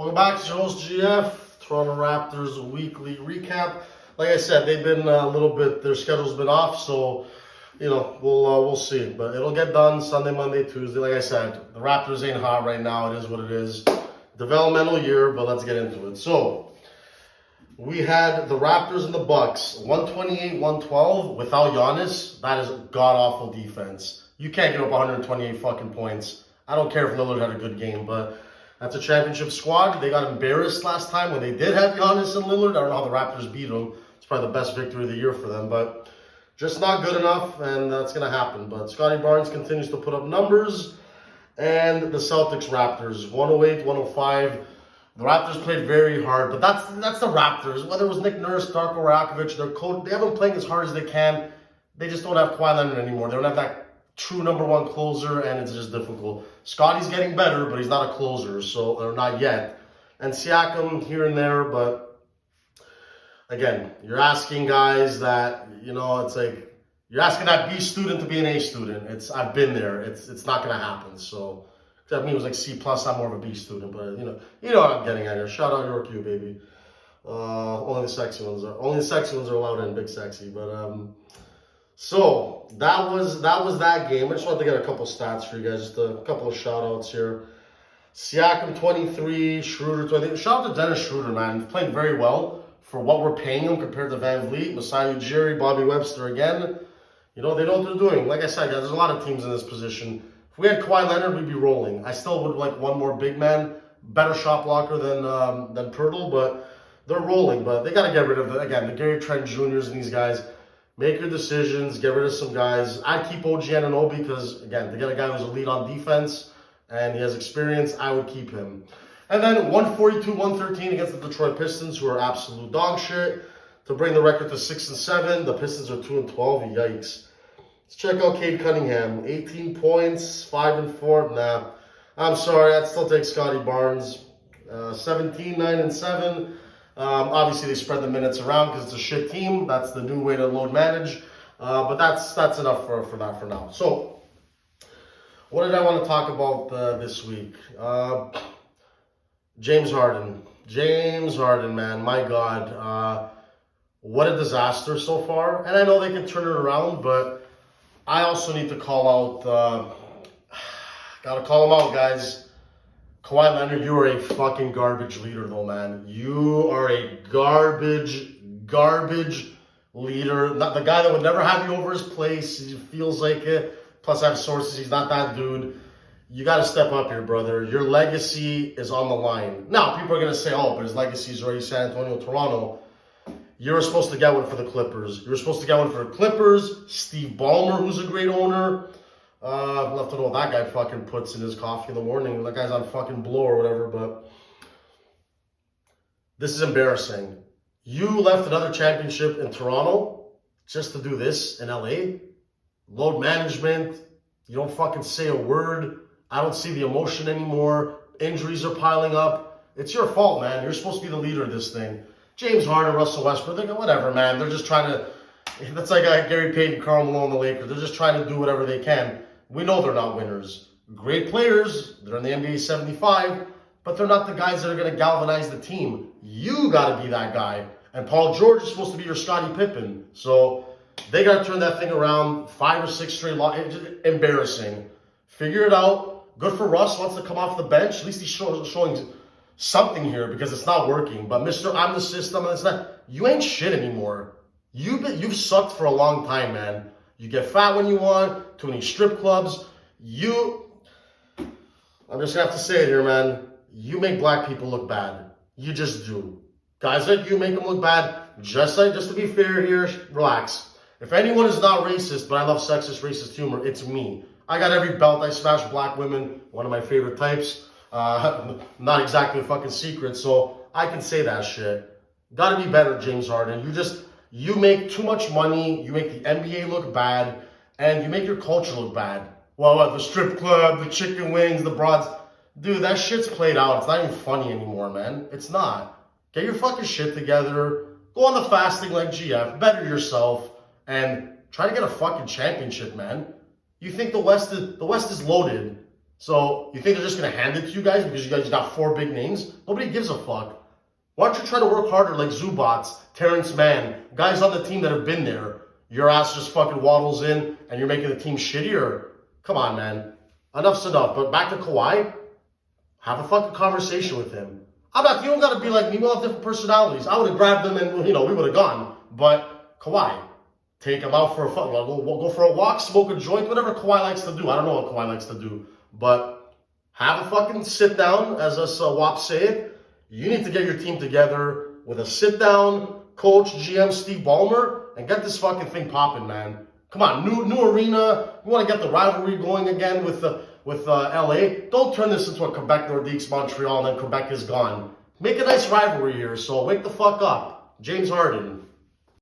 Welcome back to your host GF, Toronto Raptors weekly recap. Like I said, they've been a little bit, their schedule's been off, so, we'll see. But it'll get done Sunday, Monday, Tuesday. Like I said, the Raptors ain't hot right now. It is what it is. Developmental year, but let's get into it. So, we had the Raptors and the Bucks, 128-112 without Giannis. That is god-awful defense. You can't give up 128 fucking points. I don't care if Lillard had a good game, but that's a championship squad. They got embarrassed last time when they did have Giannis and Lillard. I don't know how the Raptors beat them. It's probably the best victory of the year for them, but just not good enough, and that's going to happen. But Scotty Barnes continues to put up numbers, and the Celtics-Raptors, 108-105. The Raptors played very hard, but that's the Raptors. Whether it was Nick Nurse, Darko Rakovic, their coach, they haven't played as hard as they can. They just don't have Kawhi Leonard anymore. They don't have that true number one closer, and it's just difficult. Scotty's getting better, but he's not a closer, or not yet. And Siakam here and there, but again, you're asking guys that, it's like, you're asking that B student to be an A student. I've been there. It's not going to happen. So, except me, it was like C+, I'm more of a B student, but you know what I'm getting at here. Shout out York U, baby. Only the sexy ones are allowed in, big sexy, but so that was that game. I just wanted to get a couple stats for you guys, just a couple of shout outs here. Siakam 23, Schroeder 20. Shout out to Dennis Schroeder, man. He's playing very well for what we're paying him compared to Van Vliet, Masai Ujiri, Bobby Webster again. They know what they're doing. Like I said, guys, there's a lot of teams in this position. If we had Kawhi Leonard, we'd be rolling. I still would like one more big man, better shot blocker than Pirtle, but they're rolling. But they got to get rid of the Gary Trent Jr.'s and these guys. Make your decisions, get rid of some guys. I keep OG Anunoby because, again, they got a guy who's a lead on defense and he has experience. I would keep him. And then 142-113 against the Detroit Pistons, who are absolute dog shit, to bring the record to 6-7. The Pistons are 2-12. Yikes. Let's check out Cade Cunningham. 18 points, 5-4. Nah, I'm sorry. I'd still take Scotty Barnes. 17, 9-7. Obviously, they spread the minutes around because it's a shit team. That's the new way to load manage. But that's enough for that for now. So, what did I want to talk about this week? James Harden. James Harden, man. My God. What a disaster so far. And I know they can turn it around, but I also need to call out... gotta call them out, guys. Kawhi Leonard, you are a fucking garbage leader, though, man. You are a garbage leader. Not the guy that would never have you over his place. He feels like it. Plus, I have sources. He's not that dude. You got to step up here, brother. Your legacy is on the line. Now, people are going to say, oh, but his legacy is already San Antonio, Toronto. You were supposed to get one for the Clippers. You were supposed to get one for the Clippers. Steve Ballmer, who's a great owner. I'd love to know what that guy fucking puts in his coffee in the morning. That guy's on fucking blow or whatever, but this is embarrassing. You left another championship in Toronto just to do this in LA? Load management. You don't fucking say a word. I don't see the emotion anymore. Injuries are piling up. It's your fault, man. You're supposed to be the leader of this thing. James Harden, Russell Westbrook, they're whatever, man. They're just trying to... That's like Gary Payton, Karl Malone, the Lakers. They're just trying to do whatever they can. We know they're not winners. Great players. They're in the NBA 75, but they're not the guys that are going to galvanize the team. You got to be that guy. And Paul George is supposed to be your Scottie Pippen. So they got to turn that thing around. 5 or 6 straight losses. Embarrassing. Figure it out. Good for Russ. Wants to come off the bench. At least he's showing something here because it's not working. But Mr. I'm the system. And it's not. You ain't shit anymore. You've sucked for a long time, man. You get fat when you want, too many strip clubs. I'm just going to have to say it here, man. You make black people look bad. You just do. Guys like you make them look bad. Just to be fair here, relax. If anyone is not racist, but I love sexist, racist humor, it's me. I got every belt. I smash black women, one of my favorite types. Not exactly a fucking secret, so I can say that shit. Got to be better, James Harden. You make too much money, you make the NBA look bad, and you make your culture look bad. Well, the strip club, the chicken wings, the broads. Dude, that shit's played out. It's not even funny anymore, man. It's not. Get your fucking shit together. Go on the fasting like GF. Better yourself. And try to get a fucking championship, man. You think the West is loaded. So you think they're just gonna hand it to you guys because you guys got 4 big names? Nobody gives a fuck. Why don't you try to work harder like Zubats, Terrence Mann, guys on the team that have been there? Your ass just fucking waddles in and you're making the team shittier. Come on, man. Enough's enough. But back to Kawhi, have a fucking conversation with him. You don't gotta be like me. We all have different personalities. I would have grabbed them and, we would have gone. But Kawhi, take him out for a fucking, go for a walk, smoke a joint, whatever Kawhi likes to do. I don't know what Kawhi likes to do. But have a fucking sit down, as us WAP say it. You need to get your team together with a sit down, coach, GM, Steve Ballmer, and get this fucking thing popping, man. Come on, new arena. You want to get the rivalry going again with LA. Don't turn this into a Quebec Nordiques Montreal and then Quebec is gone. Make a nice rivalry here, so wake the fuck up. James Harden.